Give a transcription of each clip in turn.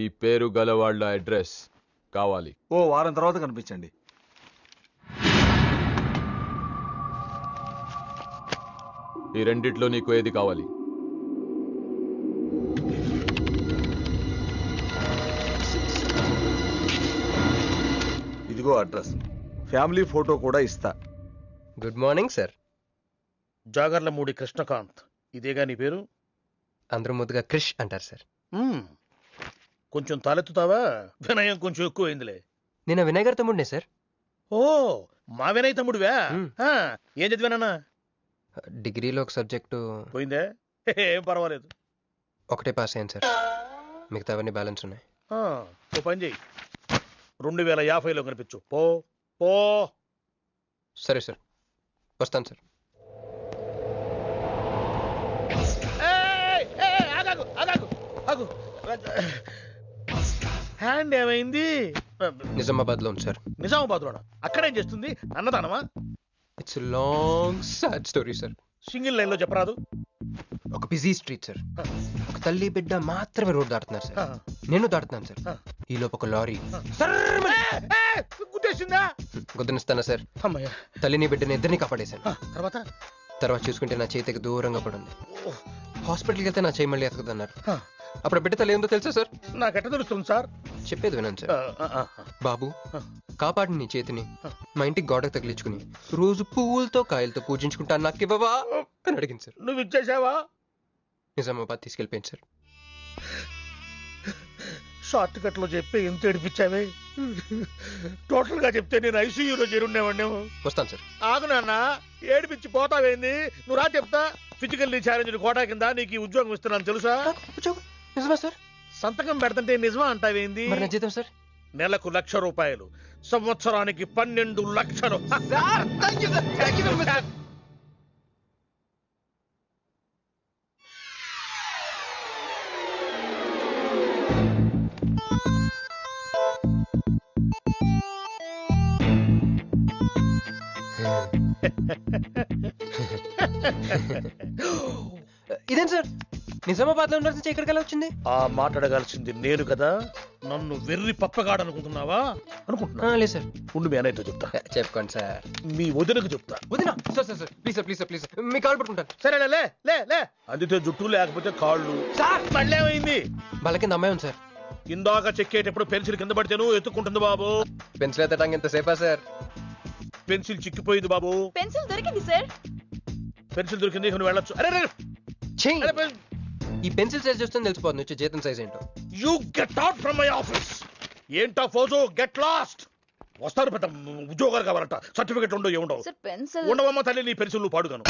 ఈ పేరు గల వాళ్ళ అడ్రస్ కావాలి. ఓ వారం తర్వాత కనిపించండి. ఈ రెండిట్లో నీకు ఏది కావాలి? ఇదిగో అడ్రస్, ఫ్యామిలీ ఫోటో కూడా ఇస్తా. Good morning sir. Jagarlamudi Krishnakanth, ఇదేగా నీ పేరు? అందరూ ముద్దుగా క్రిష్ అంటారు సార్. కొంచెం తలెత్తుతావా? వినయం కొంచెం ఎక్కువైందిలే. నేను వినయ్ గారి తమ్ముడినే సార్. ఓ, మా వినయ్ తమ్ముడివా? ఏం చదివానన్నా? డిగ్రీలో ఒక సబ్జెక్టు పోయిందే, ఏం పర్వాలేదు. ఒకటే పాస్ అయ్యాను సార్, మిగతావన్నీ బ్యాలెన్స్ ఉన్నాయి. ఓ పని చెయ్యి, 2050లో కనిపించు. పో పో. సరే సార్, వస్తాను సార్. హ్యాండ్ ఏమైంది? నిజామాబాద్లో ఉంది సార్. నిజామాబాద్లోనా? అక్కడేం చేస్తుంది? అన్నదానమా? It's long sad story sir. Single line లో చెప్పరాదు? ఒక బిజీ స్ట్రీట్ సార్, ఒక తల్లి బిడ్డ మాత్రమే రోడ్ దాటుతున్నారు సార్. నేను దాటుతున్నాను సార్. ఈ లోపు ఒక లారీ గుద్దేసిందా? గుద్దనిస్తానా సార్? అమ్మయ్య. తల్లిని బిడ్డని ఇద్దరిని కాపాడేశాను. తర్వాత చూసుకుంటే నా చేతికి దూరంగా పడుంది. హాస్పిటల్కి వెళ్తే నా చేయి మళ్ళీ ఎతకదన్నారు. అప్పుడు బిడ్డ తల్లి ఏందో తెలుసా సార్? నాకెట్ట తెలుస్తుంది సార్? చెప్పేది వినండి సార్. బాబు, కాపాడి నీ చేతిని మా ఇంటికి గోడకు తగిలించుకుని రోజు పువ్వులతో కాయలతో పూజించుకుంటాను, నాకు ఇవ్వవా అని అడిగింది సార్. నువ్వు ఇచ్చేసావా? నిజామాబాద్ తీసుకెళ్ళిపోయింది సార్. షార్ట్ కట్ లో చెప్పి ఎంత ఏడిపించావే. టోటల్ గా చెప్తే నేను ఐసీయూలో చేరుండేవాడినేమో. వస్తాను సార్. ఆగు నాన్న, ఏడిపించి పోతావేంది? నువ్వు రా చెప్తా. ఫిజికల్లీ ఛాలెంజ్ కోటా కింద నీకు ఈ ఉద్యోగం ఇస్తున్నాను తెలుసా? నిజమా సార్? సంతకం పెడతంటే నిజమా అంటావేంది? మరి నా జీతం సార్? నెలకు ₹1,00,000, సంవత్సరానికి 12 లక్షలు. ఇదేం సార్, నిజామాబాద్ లో ఉండాల్సి ఇక్కడికి ఎలా వచ్చింది? ఆ మాట్లాడగాల్సింది నేను కదా. నన్ను వెర్రి పప్పగాడనుకుంటున్నావా? అనుకుంటున్నా. లేదు సార్. ఉండు, మీ అన్నయ్యతో చెప్తా. చెప్పుకోండి సార్. మీ వదినకు చెప్తా. వదినా? Sir sir sir, please sir, please sir, please sir, me call పట్టుకుంటాను. సరే లే లే లే. అందితే జుట్టు లేకపోతే కాళ్ళు. సార్ మళ్ళీ ఏమైంది? వాళ్ళ కింద అమ్మాయి ఉంది సార్. ఇందాక చెక్కేటప్పుడు పెన్సిల్ కింద పడితేను ఎత్తుకుంటుంది బాబు. పెన్సిల్ ఎత్తడానికి ఎంత సేపా సార్? పెన్సిల్ చిక్కిపోయింది బాబు. పెన్సిల్ దొరికింది సార్. పెన్సిల్ దొరికింది, నువ్వు వెళ్ళొచ్చు. అరే ఈ పెన్సిల్ సైజ్ చూస్తే తెలిసిపోతుంది వచ్చే జీతం సైజ్ ఏంటో. You get out from my office. ఏంటా ఫోజో, గెట్ లాస్ట్. వస్తారు పెద్ద ఉద్యోగాలు కావాలంట, సర్టిఫికెట్ ఉండవు ఏముండవు. ఉండవమ్మ తల్లి, నీ పెన్సిల్ నువ్వు పాడుగాను.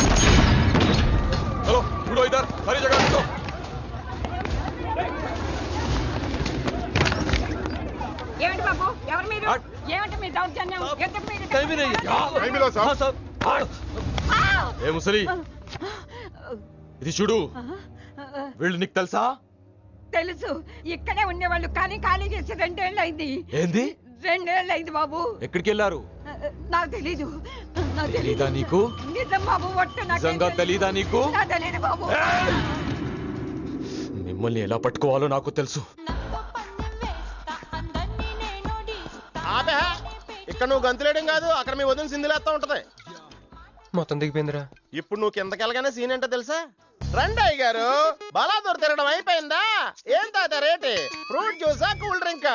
హలో, చూడో ఇద్దరు సరే జగన్. ఏమిటి బాబు, ఎవరు మీరు? ఏమిటి మీ దౌర్జన్యం? ఏ ముసలి, ఇది చూడు. వీళ్ళు నీకు తెలుసా? తెలుసు, ఇక్కడే ఉండేవాళ్ళు, కానీ ఖాళీ చేసి 2 ఏళ్ళు అయింది. ఏంది? 2 ఏళ్ళు అయింది బాబు. ఎక్కడికి వెళ్ళారు? నాకు తెలీదు. తెలీదా నీకు? నిజం బాబు, ఒట్టు. నిజంగా తెలీదా నీకు? తెలీదు బాబు. మిమ్మల్ని ఎలా పట్టుకోవాలో నాకు తెలుసు. ఇక్కడ నువ్వు గంతులేయడం కాదు, అక్కడ మీ వదిన సింధులేస్తా ఉంటది. మొత్తం దిగిపోయిందిరా. ఇప్పుడు నువ్వు కిందకెళ్ళగానే సీన్ ఏంటో తెలుసా? రండయ్య గారు, బలాదూర్ తిరగడం అయిపోయిందా? ఏం తాత రేటు? ఫ్రూట్ జ్యూసా, కూల్ డ్రింకా?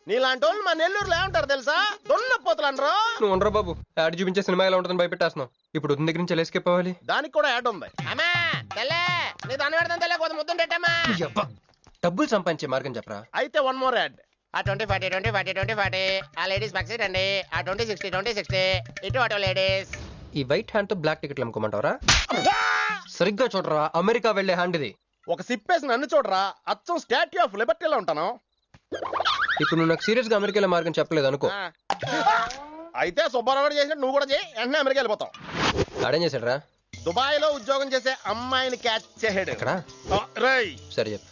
నీలాంటి వాళ్ళు మా నెల్లూరులో ఏమంటారు తెలుసా? దొన్నపోతులు అనరు. నువ్వు ఉండరా బాబు, యాడ్ చూపించే సినిమా ఎలా ఉంటుందని భయపెట్టేస్తున్నావు. ఇప్పుడు వదిన దగ్గర నుంచి ఎస్కేప్ అవ్వాలి. దానికి కూడా యాడ్ ఉంది. అమ్మా తెల్లే, నీ దాని పెడతాను తెల్లే, కొంత ముద్దుంటమ్మా. డబ్బులు సంపాదించే మార్గం చెప్పరా. అయితే 1 more యాడ్. ఆ 20-40 20-40 20-40 ఆ లేడీస్ బ్యాక్ సైడ్ అండి. ఆ 20-60 20-60 ఇటు అటు లేడీస్. ఈ వైట్ హ్యాండ్ తో బ్లాక్ టికెట్లు అమ్ముకోమంటావరా? సరిగ్గా చూడరా, అమెరికా వెళ్లే హ్యాండ్ ఇది. ఒక సిప్పేసి నన్ను చూడరా, అచ్చం స్టాట్యూ ఆఫ్ లిబర్టీలో ఉంటాను. ఇప్పుడు నువ్వు నాకు సీరియస్ గా అమెరికా మార్గం చెప్పలేదు అనుకో. అయితే సుబ్బారావు చేసినట్టు నువ్వు కూడా చేయి, వెంటనే అమెరికా వెళ్ళిపోతావు. ఆడేం చేశాడు? దుబాయ్ లో ఉద్యోగం చేసే అమ్మాయిని క్యాచ్ చేసాడు. సరే చెప్పు.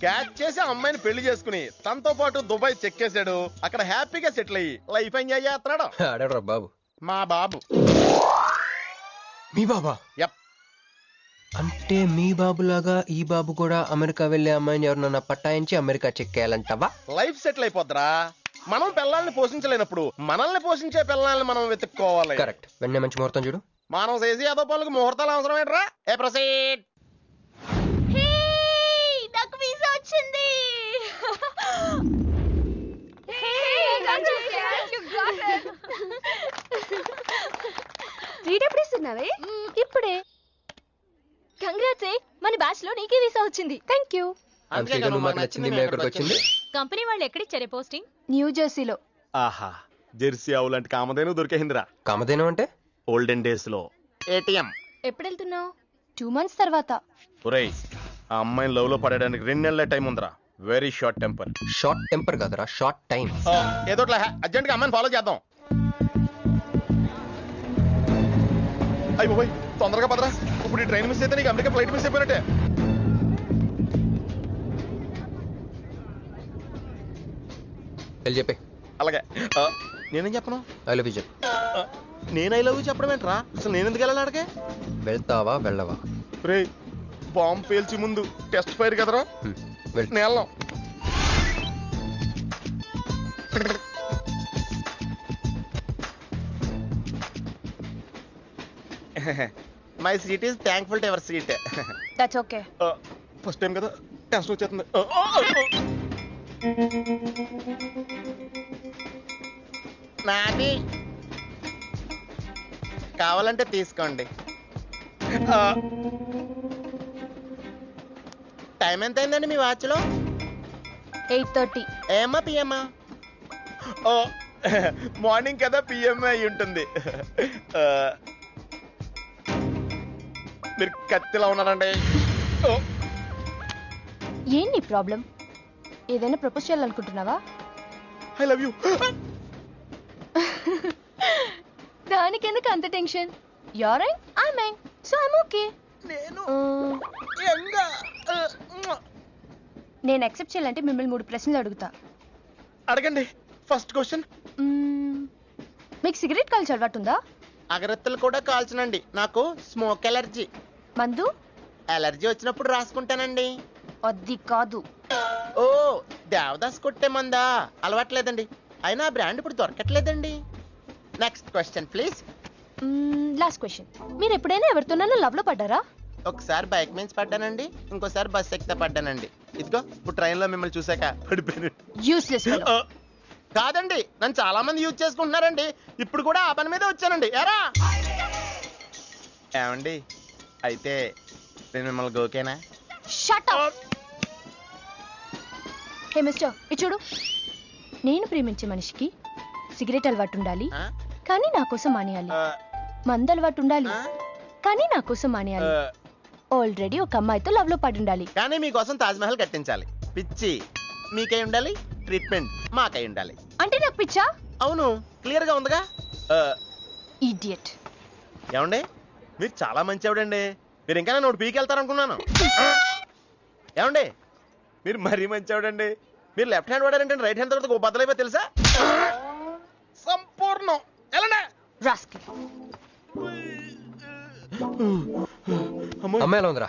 క్యాచ్ చేసి అమ్మాయిని పెళ్లి చేసుకుని తనతో పాటు దుబాయ్ చెక్కేశాడు. అక్కడ హ్యాపీగా సెటిల్ అయ్యి లైఫ్ ఎంజాయ్ చేస్తున్నాడు. ఆడాడు బాబు. మా బాబు. మీ బాబా? యప్. అంటే మీ బాబులాగా ఈ బాబు కూడా అమెరికా వెళ్ళే అమ్మాయిని ఎవరినన్నా పట్టాయించి అమెరికా చెక్కేయాలంటావా? లైఫ్ సెటిల్ అయిపోద్దిరా. మనం పిల్లల్ని పోషించలేనప్పుడు మనల్ని పోషించే పిల్లల్ని మనం వెతుక్కోవాలి. కరెక్ట్. వెంటనే మంచి ముహూర్తం చూడు. మనం చేసి అదో పనులకు ముహూర్తాలు అవసరం ఏంట్రా? ఏ ప్రొసీడ్. నాకు వీసా వచ్చింది. రీడ్ ఎప్పుడు ఇస్తున్నావే? ఇప్పుడే. కంగ్రాట్స్. మన బ్యాచ్ లో నీకే వీసా వచ్చింది. Thank you. అంతేగా నువ్వు మాకు నచ్చింది మేము ఎక్కడికి వచ్చింది. కంపెనీ వాళ్ళు ఎక్కడిచ్చారే పోస్టింగ్? న్యూ జెర్సీలో. ఆహా, జెర్సీ ఆవులాంటి కామధేను దొరికేసిందిరా. కామధేనం అంటే? ఓల్డెన్ డేస్ లో ఏటీఎం. ఎప్పుడు వెళ్తున్నావు? 2 months తర్వాత. ఒరేయ్, ఆ అమ్మాయిని లవ్ లో పడడానికి 2 నెలల టైం ఉందిరా. Very short temper. Short temper కదరా, షార్ట్ టైం. ఏదో అర్జెంట్ గా అమ్మాయిని ఫాలో చేద్దాం. అయ్యి బాబోయ్, తొందరగా పదరా. ఇప్పుడు ఈ ట్రైన్ మిస్ అయితే నీకు అమెరికా ఫ్లైట్ మిస్ అయిపోయినట్టే. వెళ్ళి చెప్పే. అలాగే. నేనేం చెప్పను? ఐ లవ్ యూ చెప్పు. నేను ఐ లవ్ యూ చెప్పడం ఏంట్రా? అసలు నేను ఎందుకు వెళ్ళాలి అడిగే? వెళ్తావా వెళ్ళవా? రే, బాంబు పేల్చి ముందు టెస్ట్ ఫైర్ కదరా. వెళ్ళు. నేను వెళ్ళాం. My seat is thankful to ever seat. That's okay. First time కదా, టెన్షన్ వచ్చేస్తుంది. నాది కావాలంటే తీసుకోండి. టైం ఎంత అయిందండి మీ వాచ్లో? 8:30. ఏమా పిఎమ్మా? ఓ, మార్నింగ్ కదా, పిఎంఏ అయి ఉంటుంది. మీరు కత్తిలా ఉన్నారండి. ఏంటి ప్రాబ్లం? ఏదైనా ప్రపోజ్ చేయాలనుకుంటున్నావా? I love you. దానికి ఎందుకు అంత tension? You're young, I young, so I'm okay. నేను నేను యాక్సెప్ట్ చేయాలంటే మిమ్మల్ని 3 ప్రశ్నలు అడుగుతా. అడగండి. First question. మీకు సిగరెట్ కాల్చి అలవాటు ఉందా? అగరత్తులు కూడా కాల్చనండి. నాకు స్మోక్ ఎలర్జీ. మందు? ఎలర్జీ వచ్చినప్పుడు రాసుకుంటానండి. అది కాదు. ఓ, దేవదాస్ కొట్టే మందా? అలవాట్లేదండి. అయినా బ్రాండ్ ఇప్పుడు దొరకట్లేదండి. Next question please. Last question. మీరు ఎప్పుడైనా ఎవరితోనైనా లవ్ లో పడ్డారా? ఒకసారి బైక్ మీద పడ్డానండి, ఇంకోసారి బస్ ఎక్కితే పడ్డానండి. ఇదిగో ఇప్పుడు ట్రైన్ లో మిమ్మల్ని చూసాక పడిపోయాను. Useless fellow. కాదండి, నన్ను చాలా మంది యూజ్ చేసుకుంటున్నారండి. ఇప్పుడు కూడా ఆ పని మీదే వచ్చానండి. ఎరా ఏమండి, అయితే నేను మిమ్మల్ని ఓకేనా? Shut up. హే మిస్టర్, ఇది చూడు. నేను ప్రేమించే మనిషికి సిగరెట్ అలవాటు ఉండాలి, కానీ నా కోసం మానేయాలి. మందు అలవాటు ఉండాలి, కానీ నా కోసం మానేయాలి. ఆల్రెడీ ఒక అమ్మాయితో లవ్ లో పడి ఉండాలి, కానీ మీకోసం తాజ్ మహల్ కట్టించాలి. పిచ్చి మీకై ఉండాలి, ట్రీట్మెంట్ మాకై ఉండాలి. అంటే నాకు పిచ్చా? అవును, క్లియర్ గా ఉందిగా. ఇడియట్. ఏమండి, మీరు చాలా మంచి ఆవిడండి. మీరు ఇంకా నన్ను పీకి వెళ్తారనుకున్నాను. ఏమండి, మీరు మరీ మంచి ఆవిడండి. మీరు లెఫ్ట్ హ్యాండ్ వాడారంటే రైట్ హ్యాండ్ తర్వాత బద్దలైపోయి తెలుసా? సంపూర్ణం. ఎలాండి రాస్కెల్. అమ్మాయి ఎలా ఉందిరా?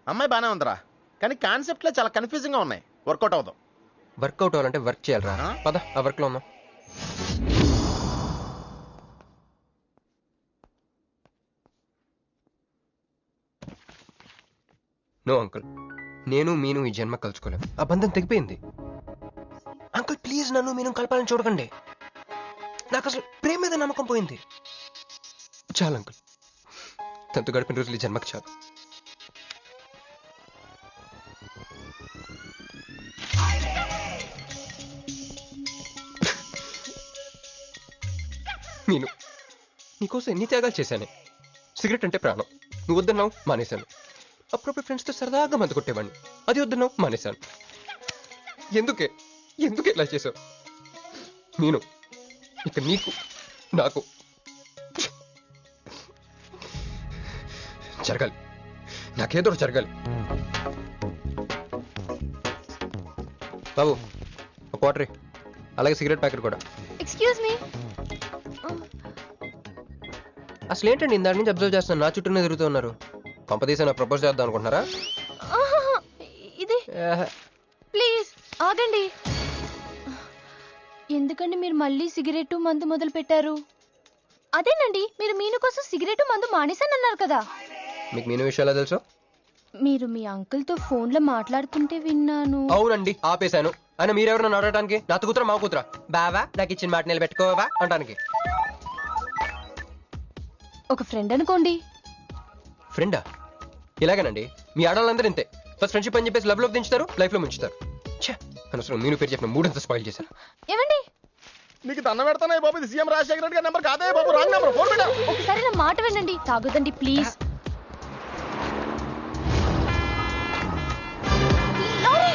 అమ్మాయి బానే ఉందిరా, కానీ కాన్సెప్ట్ లో చాలా కన్ఫ్యూజింగ్ గా ఉన్నాయి. వర్కౌట్ అవుతాం. వర్కౌట్ అవ్వాలంటే వర్క్ చేయాలరా. పద, ఆ వర్క్ లో ఉన్నాం. నో అంకుల్, నేను మీను ఈ జన్మ కలుసుకోలేం. ఆ బంధం తెగిపోయింది. అంకుల్ ప్లీజ్, నన్ను మీను కలపాలని చూడకండి. నాకు అసలు ప్రేమ మీద నమ్మకం పోయింది. చాలు అంకుల్, తనతో గడిపిన రోజులు ఈ జన్మకి చాలు. నేను నీకోసం ఎన్ని త్యాగాలు చేశానే. సిగరెట్ అంటే ప్రాణం, నువ్వు వద్దన్నావు మానేశాను. అప్పుడప్పుడు ఫ్రెండ్స్తో సరదాగా మందు కొట్టేవాడిని, అది వద్దన్నావు మానేశాను. ఎందుకే ఇలా చేసావు? నేను ఇక నీకు నాకు జరగాలి, నాకేదో జరగాలి. బాబు ఒక వాటర్, అలాగే సిగరెట్ ప్యాకెట్ కూడా. Excuse me. అసలు ఏంటండి ఇందాక నుంచి అబ్జర్వ్ చేస్తున్నాను, నా చుట్టూనే తిరుగుతూ ఉన్నారు. కొంపదీసి నా ప్రపోజ్ చేద్దాం అనుకుంటున్నారా? ఆహాహా, ఇది ఏహే. ప్లీజ్ ఆగండి. ఎందుకండి మీరు మళ్ళీ సిగరెట్ మందు మొదలు పెట్టారు? అదేనండి, మీరు మీను కోసం సిగరెట్ మందు మానేశానన్నారు కదా. మీకు మీను విషయాలు తెలుసు? మీరు మీ అంకుల్ తో ఫోన్ లో మాట్లాడుతుంటే విన్నాను. అవునండి, ఆపేశాను. ఆయన మీరెవరు నన్ను అడగడానికి? నా కూతురా మా కూతురా? బావా నాకు ఇచ్చిన మాట నిలబెట్టుకోవా అంటానికి. ఒక ఫ్రెండ్ అనుకోండి. ఫ్రెండా? ఇలాగేనండి, మీ ఆడవాళ్ళందరూ ఇంతే. ఫస్ట్ ఫ్రెండ్షిప్ అని చెప్పేసి లవ్ లోకి దించుతారు, లైఫ్ లో ముంచుతారు. ఛే, అనవసరం మీను పేరు చెప్పిన మూడంతా స్పాయిల్ చేశారు. ఏమండి, నీకు దండ పెడతానే బాబు, ఇది సీఎం రాజశేఖర రెడ్డి గారి నెంబర్ కాదే బాబు, రాంగ్ నెంబర్. ఫోన్ పెట్టా. ఒకసారి నా మాట వినండి. తాగొద్దండి ప్లీజ్. లారీ!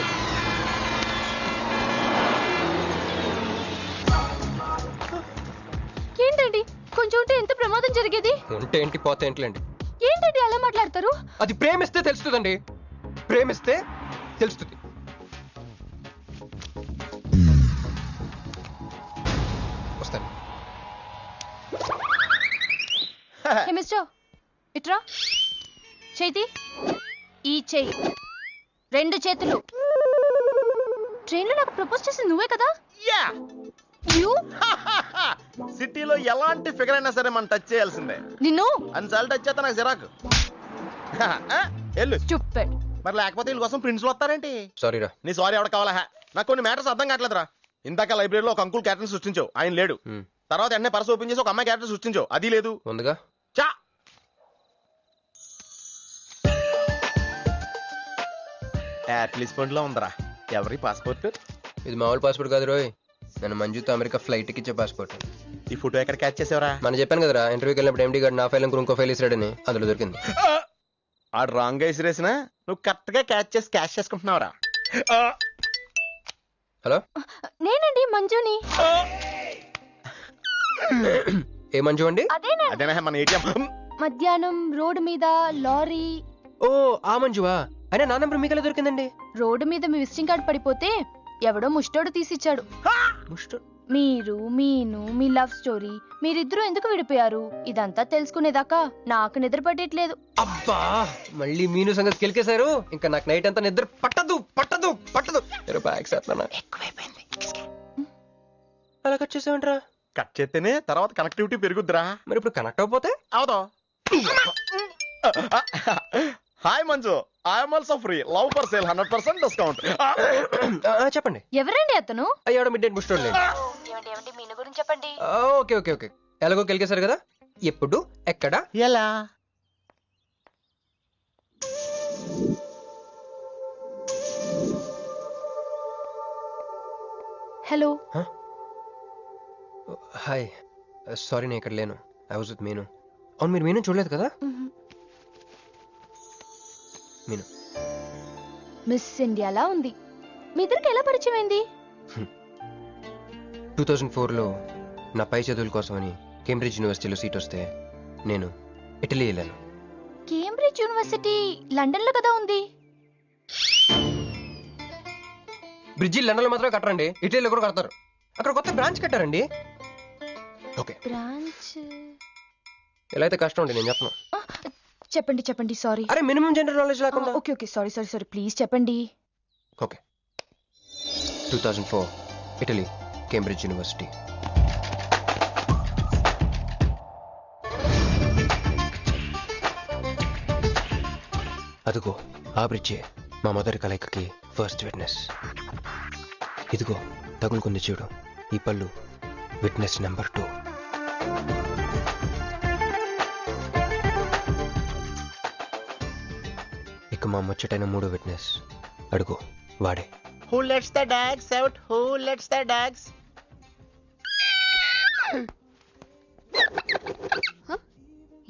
ఏంటండి, కొంచెం ఉంటే ఎంత ప్రమాదం జరిగేది. ఉంటే ఏంటి, పోతే ఏంటిలేండి. ఏంటండి అలా మాట్లాడతారు? అది ప్రేమిస్తే తెలుస్తుందండి, ప్రేమిస్తే తెలుస్తుంది. వస్తాను. హే మిస్టర్, ఇట్రా. చేతి ఈ చెయ్యి, రెండు చేతులు. ట్రైన్లో నాకు ప్రపోజ్ చేసింది నువ్వే కదా? యా. యూ సిటీలో ఎలాంటి ఫిగర్ అయినా సరే మనం టచ్ చేయాల్సిందే. నిన్ను అన్నిసార్లు టచ్ చేస్తా నాకు చిరాకు. వెళ్ళు. స్టూపిడ్. మరి లేకపోతే వీళ్ళ కోసం ప్రిన్స్లు వస్తారేంటి? సారీ రా. నీ సారీ ఎవడ కావాలా? నాకు కొన్ని మ్యాటర్స్ అర్థం కావట్లేదురా. ఇందాక లైబ్రరీలో ఒక అంకుల్ క్యారెక్టర్ సృష్టించావు, ఆయన లేడు. తర్వాత ఎన్నే పర్స్ ఓపెన్ చేసి ఒక అమ్మాయి క్యారెక్టర్ సృష్టించావు, అది లేదు. ఉందిగా. చా. యాప్లిస్ పండ్లో ఉందరా. ఎవరి పాస్పోర్ట్? ఇది మామూలు పాస్పోర్ట్ కాదు రోయ్, నన్ను మంజుతో అమెరికా ఫ్లైట్ కి ఇచ్చే పాస్పోర్ట్. ఈ ఫోటో ఎక్కడ క్యాచ్ చేసావరా? మనం చెప్పాను కదరా, ఇంటర్వ్యూకి వెళ్ళినప్పుడు ఎండి గారు నా ఫైల్ ఇంకో ఫైల్ ఇస్తాడని, అందులో దొరికింది. ఆడు రాంగ్ గా ఇసిరేసినా నువ్వు కరెక్ట్ గా క్యాచ్ చేసి క్యాష్ చేసుకుంటున్నావురా. హలో, నేనండి మంజుని. ఏ మంజు అండి? అదేనా మన ఏటీఎం. మధ్యాహ్నం రోడ్డు మీద లారీ. ఓ ఆ మంజువా? అయినా నా నెంబర్ మీకు ఎలా దొరికిందండి? రోడ్డు మీద మీ విజిటింగ్ కార్డ్ పడిపోతే ఎవడో ముష్టోడు తీసిచ్చాడు. మీరు మీను మీ లవ్ స్టోరీ, మీరిద్దరూ ఎందుకు విడిపోయారు, ఇదంతా తెలుసుకునేదాకా నాకు నిద్ర పట్టట్లేదు. అబ్బా, మళ్ళీ మీను సంగతి కెలికేశారు. ఇంకా నాకు నైట్ అంతా నిద్ర పట్టదు పట్టదు పట్టదు. ఎక్కువైపోయింది. అలా కట్ చేసావంటరా? కట్ చేస్తేనే తర్వాత కనెక్టివిటీ పెరుగుద్దిరా. మరి ఇప్పుడు కనెక్ట్ అయిపోతే అవుతా. Hi Manju, I'm also free. Love for sale 100% discount. చెప్పండి. ఎవరండి అతను? అయ్యాడు మిడ్ నైట్ బుస్టోండి. మీను గురించి చెప్పండి. ఓకే ఓకే ఓకే, ఎలాగో కెలికేశారు కదా. ఎప్పుడు, ఎక్కడ, ఎలా? హలో. హాయ్, సారీ నేను ఇక్కడ లేను. ఐ వాజ్ విత్ మీను. అవును, మీరు మీను చూడలేదు కదా? మీను మిస్ ఇండియాలా ఉంది. మీ ఇద్దరికి ఎలా పరిచయం అయింది? 2004లో నా పై చదువుల కోసమని కేంబ్రిడ్జ్ యూనివర్సిటీలో సీట్ వస్తే నేను ఇటలీ వెళ్ళాను. కేంబ్రిడ్జ్ యూనివర్సిటీ లండన్ లో కదా ఉంది. బ్రిడ్జి లండన్లో మాత్రమే కట్టరండి, ఇటలీలో కూడా కడతారు. అక్కడ కొత్త బ్రాంచ్ కట్టారండి. ఓకే, బ్రాంచ్ ఎలా అయితే కష్టం అండి, నేను చెప్పను. చెప్పండి చెప్పండి. సారీ. అరే మినిమం జనరల్ నాలెడ్జ్ లేకుండా. Okay okay, sorry sorry sorry, please చెప్పండి. Okay, 2004 Italy, Cambridge university. అదిగో ఆ బ్రిడ్జే మా మొదటి కలయికకి ఫస్ట్ విట్నెస్. ఇదిగో తగులుకుంది చూడు ఈ పళ్ళు, విట్నెస్ నెంబర్ 2. ఇక మా ముచ్చటైన 3 విట్నెస్ అడుగు, వాడే. Who lets the dogs out? Who lets the dogs?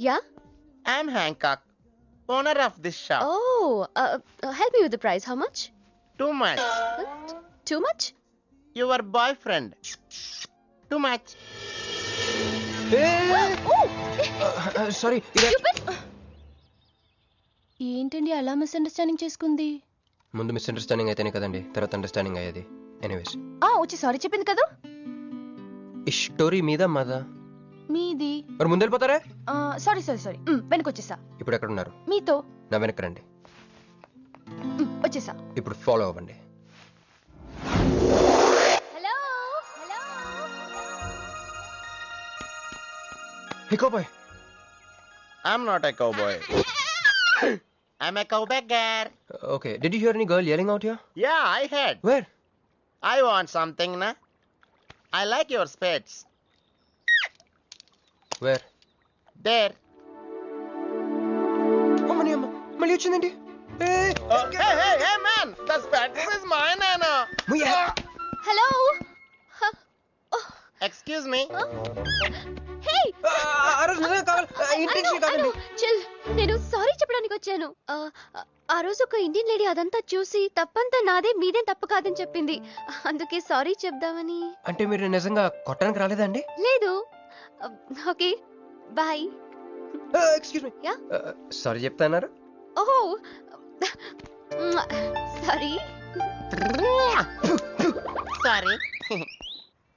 Yeah? I'm Hancock, owner of this shop. Oh, help me with the price. How much? Too much. Too much? Your boyfriend. Too much. Sorry. ఏంటండి అలా misunderstanding చేసుకుంది? ముందు misunderstanding అయితేనే కదండి తర్వాత understanding అయ్యేది. Anyways, వచ్చి sorry చెప్పింది కదా. ఈ స్టోరీ మీద మద మీది మరి ముందు వెళ్ళిపోతారా? సారీ సారీ సారీ వెనకొచ్చేసా. ఇప్పుడు ఎక్కడ ఉన్నారు? మీతో. నా వెనక్కి రండి. వచ్చేసా. ఇప్పుడు ఫాలో అవ్వండి. Hello hello. Hey, cowboy. I'm not a cowboy. I'm a cowbagger. Okay. Did you hear any girl yelling out here? Yeah, I heard. Where? I want something, na? I like your spades. Where? There. అమ్మని అమ్మ మళ్ళీ వచ్చిందండి. Hey, man! The spades is mine, Anna. Hello. Excuse me. Hey, chill. నేను sorry చెప్పడానికి వచ్చాను. ఆ రోజు ఒక ఇండియన్ లేడీ అదంతా చూసి తప్పంతా నాదే, మీదేం తప్పు కాదని చెప్పింది. అందుకే సారీ చెప్దామని. అంటే మీరు నిజంగా కొట్టడానికి రాలేదండి? లేదు. Okay, bye. Excuse me. Yeah. Sorry చెప్తాన్నారు? ఓహో, సారీ. Sorry.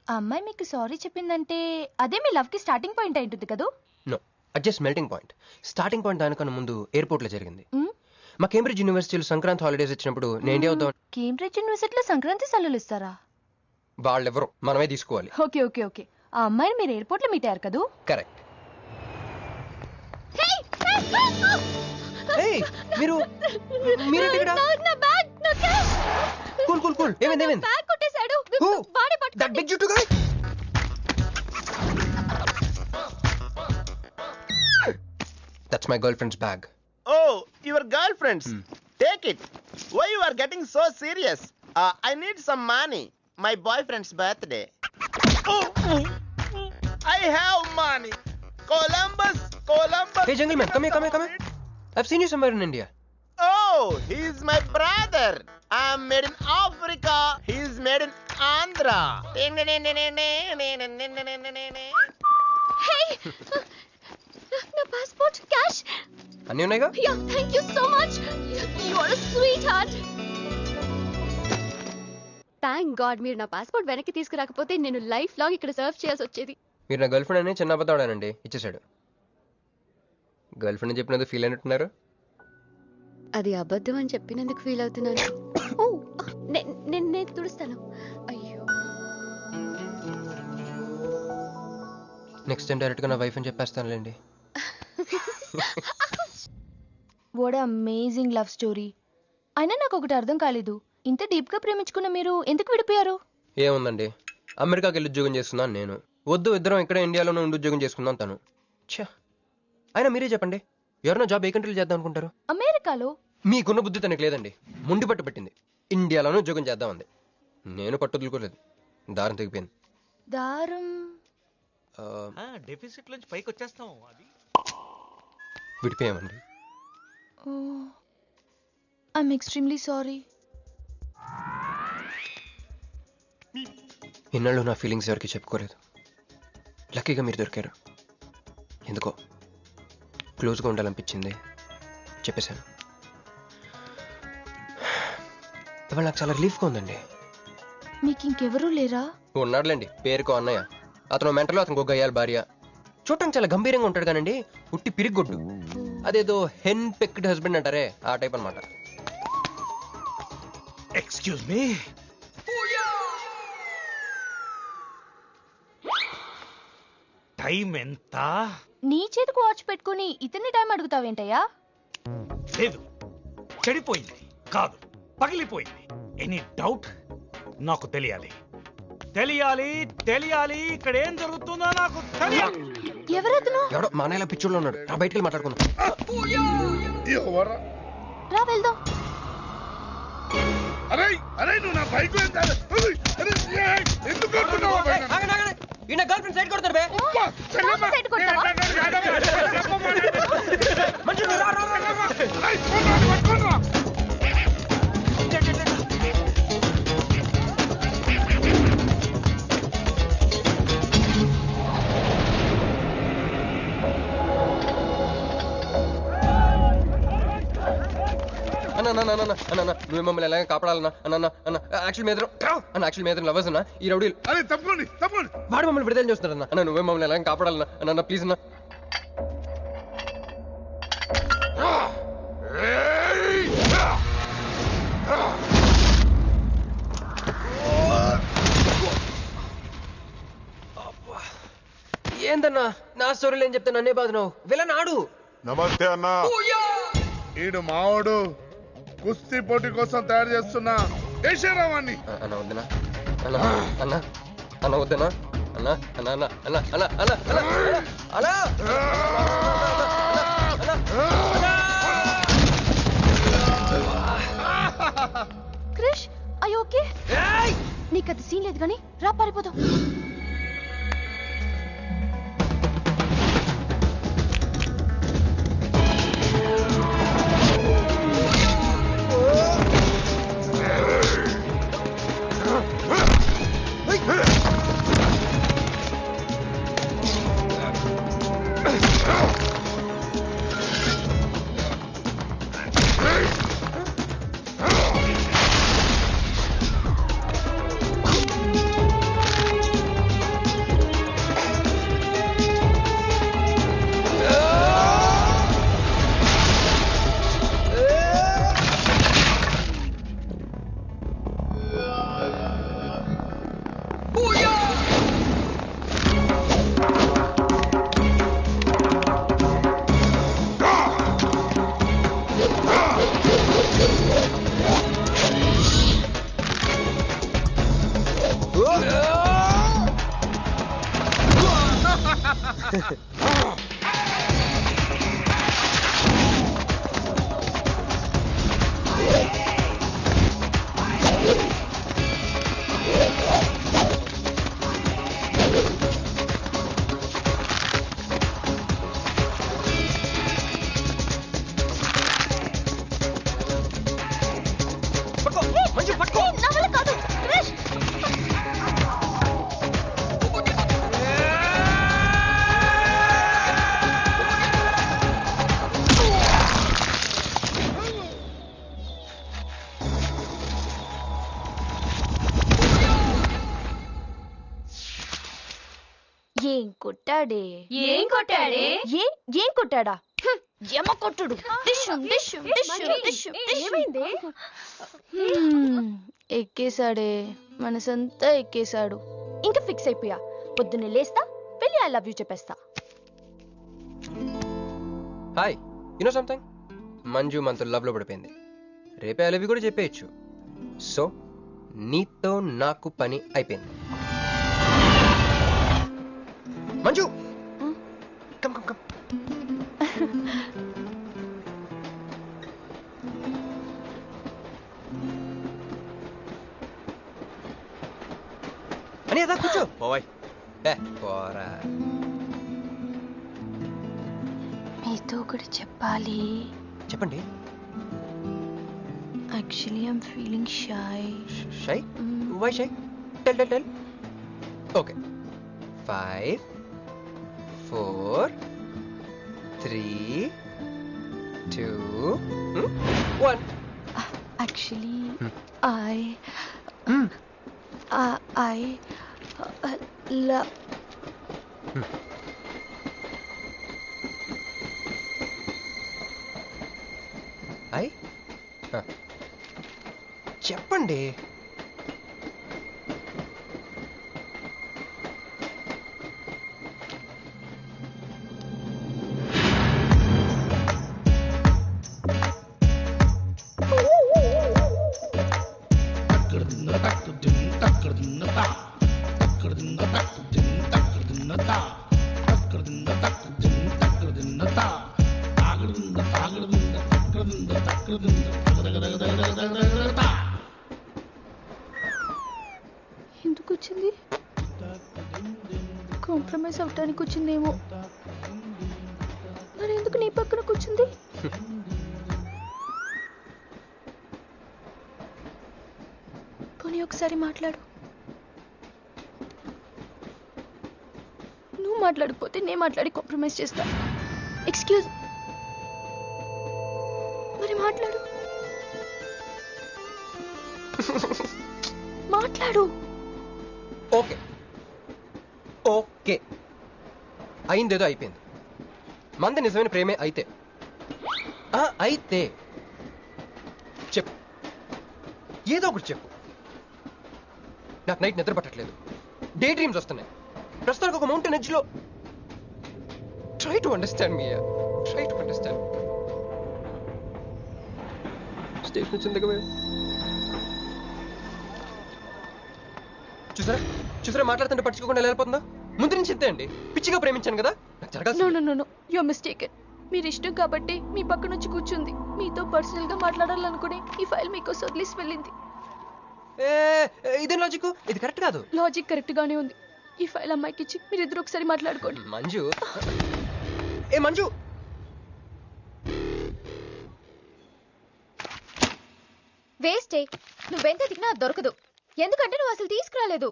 ఆ అమ్మాయి మీకు సారీ చెప్పిందంటే అదే మీ లవ్ కి స్టార్టింగ్ పాయింట్ అయింటుంది కదా? నో, అది just melting point. Starting point దానికన్నా ముందు ఎయిర్పోర్ట్ లో జరిగింది. మా కేంబ్రిడ్జ్ యూనివర్సిటీలో సంక్రాంతి హాలిడేస్ ఇచ్చినప్పుడు నేను ఇండియా వద్దాం. కేంబ్రిడ్జ్ యూనివర్సిటీలో సంక్రాంతి సెలవులు ఇస్తారా? వాళ్ళెవరో మనమే తీసుకోవాలి. Okay okay okay. ఆ అమ్మాయిని మీరు ఎయిర్పోర్ట్ లో మీట్ అయ్యారు కదా? కరెక్ట్. మీరు మీరేంటి ఇక్కడ? నా బ్యాగ్, నా క్యాష్. Cool cool cool. ఏమైంది ఏమైంది? బ్యాగ్ కొట్టేశాడు. Who? వాడే That పట్టుకోండి. big juttu guy? That's my girlfriend's bag. Oh, your girlfriend's. Take it. Why you are getting so serious? I need some money. My boyfriend's birthday. I have money. Columbus. Hey, jungle man, come here. I've seen you somewhere in India. Oh, he's my brother. I'm made in Africa. He's made in Andhra. Hey, నా passport, cash. అన్నీ ఉన్నాయిగా? Yeah, thank you so much. You are a sweetheart. Thank God మీరు నా passport వెనక్కి తీసుకురాకపోతే నేను life long ఇక్కడ serve చేయాల్సి వచ్చేది. మీరు నా గర్ల్ ఫ్రెండ్ అని చిన్న అబద్ధం ఆడానండి, ఇచ్చేసాడు. గర్ల్ ఫ్రెండ్ చెప్పినందుకు ఫీల్ అయినట్టున్నారు. అది అబద్ధం అని చెప్పినందుకు ఫీల్ అవుతున్నాను. ఓ, నేను తుడుస్తాను. అయ్యో, నెక్స్ట్ టైం డైరెక్ట్ గా నా వైఫ్ అని చెప్పేస్తానులేండి. What amazing love story. అయినా నాకు ఒకటి అర్థం కాలేదు, ఇంత డీప్ గా ప్రేమించుకున్న మీరు ఎందుకు విడిపోయారు? ఏముందండి, అమెరికాకి వెళ్ళి ఉద్యోగం చేస్తున్నాను నేను. వద్దు, ఇద్దరం ఇక్కడ ఇండియాలోనే ఉండి ఉద్యోగం చేసుకుందాం తను. ఛా, అయినా మీరే చెప్పండి, ఎవరైనా జాబ్ ఏ కంట్రీలో చేద్దాం అనుకుంటారు? అమెరికాలో. మీకున్న బుద్ధి తనకి లేదండి. ముండి పట్టు పెట్టింది, ఇండియాలోనే ఉద్యోగం చేద్దామంది. నేను పట్టుదలుకోలేదు, దారం తెగిపోయింది. దారం డెఫిసిట్ నుంచి పైకి వచ్చేస్తాం. అది విడిపోయామండి. I'm extremely sorry. ఇన్నాళ్ళు నా ఫీలింగ్స్ ఎవరికి చెప్పుకోలేదు. లక్కీగా మీరు దొరికారు. ఎందుకో క్లోజ్గా ఉండాలనిపించింది, చెప్పేశాను. ఇవాళ నాకు చాలా రిలీఫ్గా ఉందండి. మీకు ఇంకెవరూ లేరా? ఉన్నాడులేండి, పేరుకో అన్నయ్య. అతను మెంటలో, అతను గయ్యాల భార్య. చూడటానికి చాలా గంభీరంగా ఉంటాడు కానండి, ఉట్టి పిరిగొడ్డు. అదేదో హెన్ పెక్డ్ హస్బెండ్ అంటారే, ఆ టైప్ అనమాట. Excuse me. టైం ఎంత? నీ చేతికి వాచ్ పెట్టుకుని ఇతన్ని టైం అడుగుతావేంటయ్యా? లేదు, చెడిపోయింది కాదు, పగిలిపోయింది. Any doubt? నాకు తెలియాలి. ఇక్కడ ఏం జరుగుతుందో నాకు తెలియాలి. ఎవరతను? ఎవడో మానేలా పిచ్చోళ్ళు ఉన్నాడు, రా బయటికి మాట్లాడుకుందాం. రా వెళ్దాం. అరే నువ్వు నా బైక్ ఎందుకు ఈయన గర్ల్ ఫ్రెండ్ సైడ్ కొడతారు బే. సైడ్ కొడతావా? అన్న నువ్వే మమ్మల్ని ఎలాగ కాపాడాలన్నా అన్న యాక్చువల్ మీద యాక్చువల్ మీద లవర్స్ అన్న ఈ రౌడీలు అరే తప్పండి తప్పండి. వాడు మమ్మల్ని విడుదల చూస్తున్నారన్న అన్న నువ్వే మమ్మల్ని ఎలాగ కాపాడాలన్నా అన్న ప్లీజ్ అన్న. ఏందన్నా నా స్టోరీలు ఏం చెప్తే నన్నే బాధ విలన్ ఆడు. నమస్తే అన్నా. ఈడు మావాడు కుస్తీ పోటీ కోసం తయారు చేస్తున్నా దేశరావాన్ని. అన్న వద్దనా అన్న అన్న అన్న వద్దనా అన్న అన్న అన్న అన్న అన్న అన్న అన్న క్రిష్ అయ్యో ఓకే నీకు అది సీన్ లేదు కానీ రా పారిపోదాం. ఏం కొట్టాడే ఏం కొట్టాడే? ఏం కొట్టాడా యమ కొట్టుడు ఏమైంది? ఎక్కేశాడే మనసంతా ఎక్కేశాడు. ఇంకా ఫిక్స్ అయిపోయా పొద్దున్నే లేస్తా వెళ్ళి ఐ లవ్ యూ చెప్పేస్తా. Hi you know something Manju మనతో లవ్ లో పడిపోయింది. రేపే ఐ లవ్ యూ కూడా చెప్పేయచ్చు. సో నీతో నాకు పని అయిపోయింది. Manju come come come. అని అదా కూర్చో. పోవాయ్. పోరా. మీతో కూడా చెప్పాలి. చెప్పండి. Actually I'm feeling shy. Shy? Why shy? Tell tell tell. Okay 5 4 3 2 1. Actually, I love. చెప్పండి. ఎందుకు వచ్చింది? కాంప్రమైజ్ అవటానికి వచ్చిందేమో. మరి ఎందుకు నీ పక్కన కూర్చుంది? పోనీ ఒకసారి మాట్లాడు. నువ్వు మాట్లాడకపోతే నేను మాట్లాడి కాంప్రమైజ్ చేస్తా. ఎక్స్క్యూజ్. మరి మాట్లాడు. మాట్లాడు. ఓకే ఓకే, అయిందేదో అయిపోయింది. మంది నిజమైన ప్రేమే అయితే అయితే చెప్పు, ఏదో ఒకటి చెప్పు. నాకు నైట్ నిద్ర పట్టట్లేదు, డే డ్రీమ్స్ వస్తున్నాయి. ప్రస్తుతానికి ఒక మౌంటైన్ ఎడ్జ్ లో. Try to understand me, try to understand. Station వచ్చింది కదా. చూసారా చూసారా, మాట్లాడుతుంటే పట్టించుకోకుండా వెళ్ళిపోతుందా? ముందు నుంచి ఇంతే అండి, పిచ్చిగా ప్రేమించాను కదా. నాకు జరగాల్సింది. No you're mistaken. మీరు ఇష్టం కాబట్టి మీ పక్క నుంచి కూర్చుంది. మీతో పర్సనల్ గా మాట్లాడాలనుకుని ఈ ఫైల్ మీకోసం వదిలేసి వెళ్ళింది. ఇదేం లాజిక్? ఇది కరెక్ట్ కాదు. లాజిక్ కరెక్ట్ గానే ఉంది. ఈ ఫైల్ అమ్మాయికి ఇచ్చి మీరిద్దరు ఒకసారి మాట్లాడుకోండి. మంజు, ఏ మంజు, వేస్టే, నువ్వెంత తిన్నా అది దొరకదు. ఎందుకంటే నువ్వు అసలు తీసుకురాలేదు.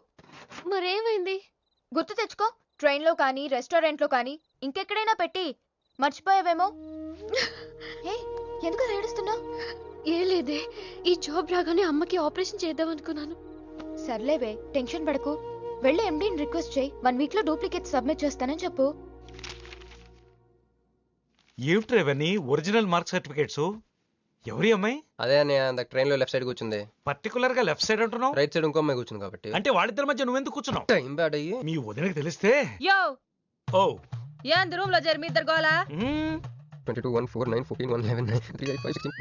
మరేమైంది గుర్తు తెచ్చుకో. ట్రైన్లో కానీ రెస్టారెంట్లో కానీ ఇంకెక్కడైనా పెట్టి మర్చిపోయావేమో. ఎందుకు ఏడుస్తున్నావు? ఏ లేదే, ఈ జాబ్ రాగానే అమ్మకి ఆపరేషన్ చేద్దాం అనుకున్నాను. సర్లేవే, టెన్షన్ పడకు. వెళ్ళి ఎండీని రిక్వెస్ట్ చేయి, 1 వీక్ లో డూప్లికేట్ సబ్మిట్ చేస్తానని చెప్పు. ఏమిట్రా ఇవన్నీ ఒరిజినల్ మార్క్ సర్టిఫికేట్స్? ఎవరి అమ్మాయి? అదే అన్నయ్య, ట్రైన్ లో లెఫ్ట్ సైడ్ కూర్చుంది. పర్టికులర్ గా లెఫ్ట్ సైడ్ అంటున్నావు? రైట్ సైడ్ ఇంకో అమ్మాయి కూర్చుంది కాబట్టి. అంటే వాళ్ళిద్దరి మధ్య నువ్వెందుకు కూర్చున్నావు? టైం బ్యాడ్ అయ్యి. మీ వదినకి తెలిస్తే యో ఓ ఏంది రూమ్ లో చేరి మీ ఇద్దరు గోలా? 22 1 4 9 14 1 11 9 3 5 5 16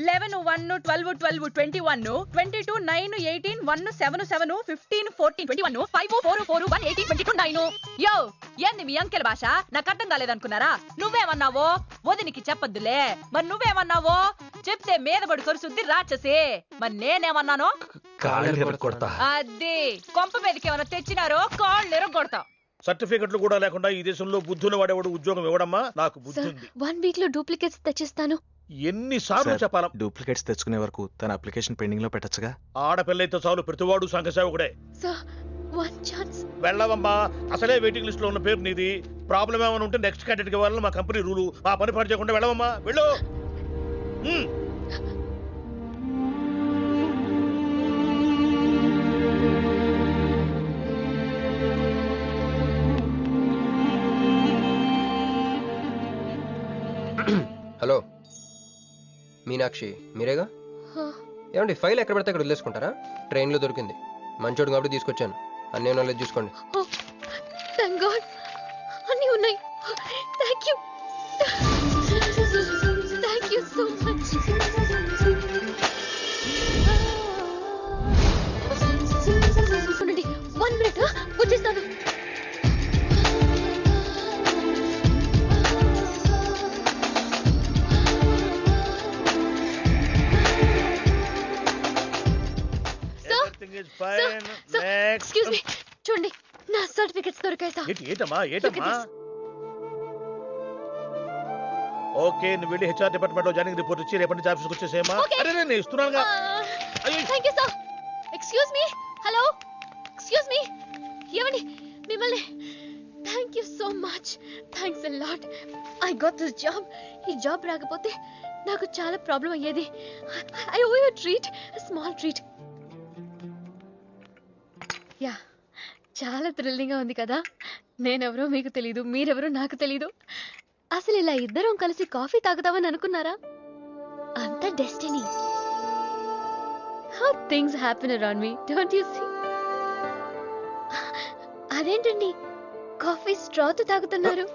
11 1 12 12 21 22 9 18 1 7 7 15 14 21 5 4 4 1 18 22 9. యో ఏంది మీ అంకెల భాష? నాకు అర్థం కాలేదనుకున్నారా? నువ్వేమన్నావో వదినికి చెప్పొద్దులే. మరి నువ్వేమన్నావో చెప్తే మీద పడి కొరుసుద్ది రాక్షసి. మరి నేనేమన్నాను? అది కొంప మీదకి ఏమైనా తెచ్చినారో కాళ్ళు ఎరగొడతా. సర్టిఫికెట్లు కూడా లేకుండా ఈ దేశంలో బుద్ధులు వాడేవాడు ఉద్యోగం ఇవ్వడమ్మా? నాకు బుద్ధి ఉంది. 1 వీక్ లో డూప్లికేట్స్ తెచ్చిస్తాను. ఎన్నిసార్లు చెప్పాలా? డూప్లికేట్స్ తెచ్చుకునే వరకు తన అప్లికేషన్ పెండింగ్ లో పెట్టచ్చుగా. ఆడపిల్లైతే చాలు, ప్రతివాడు సంఘ సేవకుడే. Sir, 1 chance. వెళ్ళవమ్మా, అసలే వెయిటింగ్ లిస్ట్ లో ఉన్న పేరు నీది. ప్రాబ్లం ఏమైనా ఉంటే నెక్స్ట్ క్యాండిడేట్ ఇవ్వాలని మా కంపెనీ రూలు. ఆ పని పాటు చేయకుండా వెళ్ళవమ్మా, వెళ్ళు. హలో మీనాక్షి, మీరేగా? ఏమండి, ఫైల్ ఎక్కడ పడితే అక్కడ వదిలేసుకుంటారా? ట్రైన్లో దొరికింది, మంచోడు కాబట్టి తీసుకొచ్చాను. అన్నీ నాలెడ్జ్ చూసుకోండి. థాంక్ గాడ్, అన్నీ ఉన్నాయి. Thank you, thank you so much. ఉండండి, 1 మినిట్ వచ్చేస్తాను. ఎక్స్క్యూజ్ మీ, చూడండి నా సర్టిఫికెట్స్ దొరికాయి సార్. ఏటమ్మా? ఓకే, నువ్వు వెళ్ళి హెచ్ఆర్ డిపార్ట్మెంట్ లో జాయినింగ్ రిపోర్ట్ ఇచ్చి రేపటి నుంచి ఆఫీస్కి వచ్చేసేమా. అరే నేను ఇస్తున్నానుగా. Thank you sir. Excuse me, hello, excuse me, ఏమండి మిమ్మల్ని. Thank you so much, thanks a lot. I got this job. ఈ జాబ్ రాకపోతే నాకు చాలా ప్రాబ్లం అయ్యేది. I owe you treat, small treat. Yeah, చాలా థ్రిల్లింగ్గా ఉంది కదా. నేనెవరో మీకు తెలీదు, మీరెవరో నాకు తెలీదు. అసలు ఇలా ఇద్దరం కలిసి కాఫీ తాగుతామని అనుకున్నారా? అంత destiny. How things happen around me, don't you see? అదేంటండి కాఫీ స్ట్రాతో తాగుతున్నారు?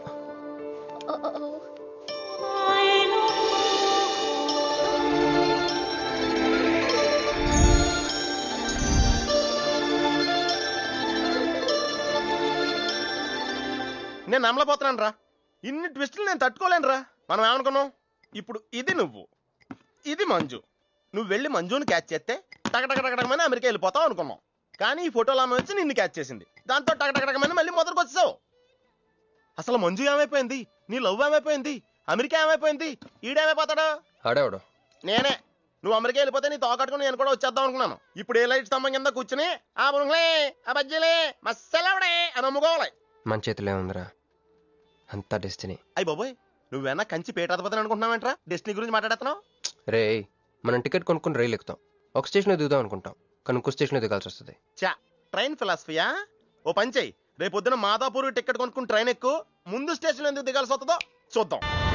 నేను నమ్మలేకపోతున్నాను రా. ఇన్ని ట్విస్టులు నేను తట్టుకోలేను రా. మనం ఏమనుకున్నాం? ఇప్పుడు ఇది నువ్వు, ఇది మంజు. నువ్వు వెళ్ళి మంజుని క్యాచ్ చేస్తే టకటకటకటకమని అమెరికా వెళ్ళిపోతావు అనుకున్నాం. కానీ ఈ ఫోటోలో ఆమె వచ్చి నిన్ను క్యాచ్ చేసింది. దాంతో టకటకటకమని మళ్ళీ మొదటికి వచ్చావు. అసలు మంజు ఏమైపోయింది? నీ లవ్ ఏమైపోయింది? అమెరికా ఏమైపోయింది? ఈడేమైపోతాడు? ఆడేవాడు నేనే. నువ్వు అమెరికా వెళ్ళిపోతే నీ తోకట్టుకుని నేను కూడా వచ్చేద్దాం అనుకున్నాను. ఇప్పుడు ఏ లైట్ స్తంభం కింద కూర్చుని ఆ బురుంగ్లే, ఆ బజ్జీలే, మస్సలవడే అని అమ్ముకోవాలి. మన చేతిలో ఏముందిరా, అంతా డెస్టినీ. అయ్యి బాబోయ్, నువ్వేనా కంచి పేటాధిపతిని అనుకుంటున్నావేంట్రా? డెస్టినీ గురించి మాట్లాడుతున్నావు? రే, మనం టికెట్ కొనుక్కుని రైలు ఎక్కుతాం, ఒక స్టేషన్లో దిగుదాం అనుకుంటాం, కానీ ఇంకో స్టేషన్లో దిగాల్సి వస్తుంది. చా ట్రైన్ ఫిలాసఫియా? ఓ పని చెయ్యి, రేపు పొద్దున మాదాపూర్ టికెట్ కొనుక్కుని ట్రైన్ ఎక్కు, ముందు స్టేషన్ ఎందుకు దిగాల్సి వస్తుందో చూద్దాం.